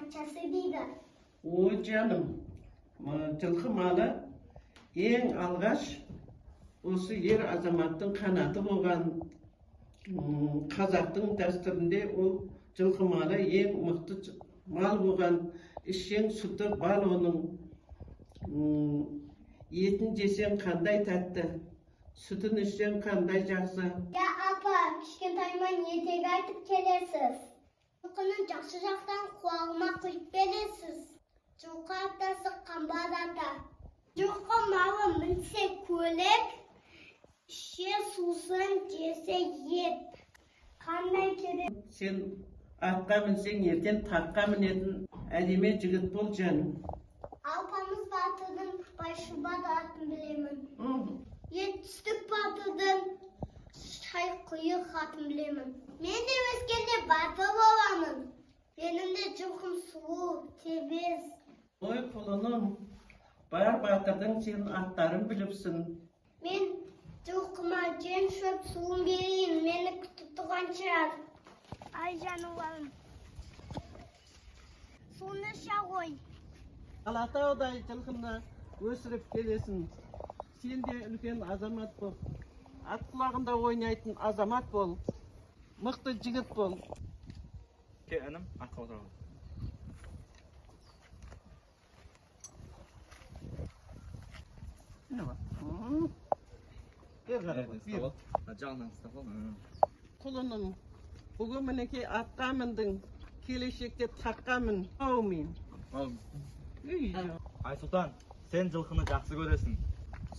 қаншасы дейді? Ой жаным, жылқы малы ең алғаш осы ер азаматтың қанаты болған қазақтың дәстүрінде ол жылқы малы ең мықты мал болған. Ішсең сүті бал оның, етін жесең қандай тәтті, сүтін ішсең қандай жақсы. Я апа, кішкентайымнан ертегі айтып келесіз. Жылқының жақсы жақтан құлағыма құйып бересіз. Жылқы атасы қамбар ата. Жылқы малы мінсе көлік, ішсе сусын, жесе ет. Қандай керек? Сен атқа мінсең ертең таққа мінетін әдеме жігіт бол жаным. Алпамыс батырдың Байшұбат атын білемін. Етістік батырдың Шайқұйық атын білемін. Мен де өскенде батыр боламын. Менің де жылқым сұлу, тебез. Ой құлыным, бар батырдың сен аттарын біліпсің. Мен жылқыма жем шөп суын берейін, мені күтіп тұрған шығар. Ай жануарым, суны іше ғой. Алатаудай жылқыны өсіріп келесің. Сен де үлкен азамат бол. Ат құлағында ойнайтын азамат бол. Мықты жігіт бол. Ке, інім, атқа отырған. Ne var? Gel kardeşim. Жағынан ұстап ал. Құлыным, бүгін мінекей атқа міндің, келешекте таққа мін. Аумин. Айсұлтан, сен жылқыны жақсы көресің.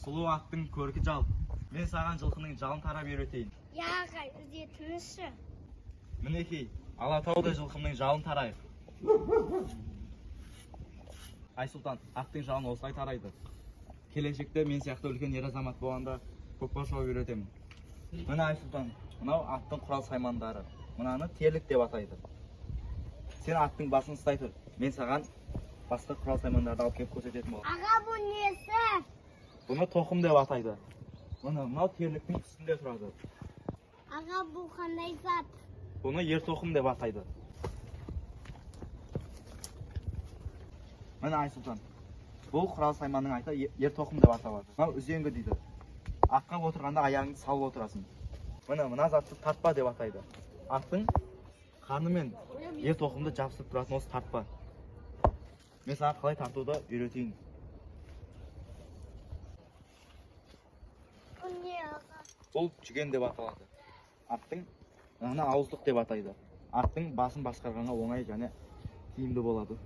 Сұлу аттың көркі жал. Мен саған жылқының жалын тарап үйретейін. Я ағай, үзетіңізші. Мінекей, Алатаудай жылқымның жалын тарайық. Айсұлтан, аттың жалын осылай тарайды. Келешекте мен сияқты үлкен ер азамат болғанда көкпар шауып үйретемін. Міне Айсұлтан, мынау аттың құрал саймандары. Мынаны терлік деп атайды. Сен аттың басын ұстай тұр. Мен саған басқа құрал саймандарды алып келіп көрсететін боламын. Аға, бұл несі? Бұны тоқым деп атайды. Мынау терліктің үстінде тұрады. Аға, бұл қандай зат? Бұны ер тоқым деп атайды. Міне Айсұлтан, бұл құрал сайманның айта ер тоқым деп аталады. Мынау үзеңгі дейді. Атқа отырғанда аяғыңды салып отырасың. Мына затты тартпа деп атайды. Аттың қарны мен ер тоқымды жабысып тұратын осы тартпа. Мен саған қалай тартуды үйретейін. Бұл не аға? Бұл жүген деп аталады. Аттың ауыздық деп атайды. Аттың басын басқарғанға оңай және тиімді болады.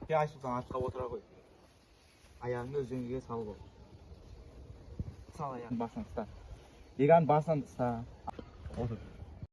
Айсұлтан, атқа отыра қой. Аяғыңды үзеңгіге салып ал. Сал аяғын басынан ұста. Еган басынан ұста. Отыр.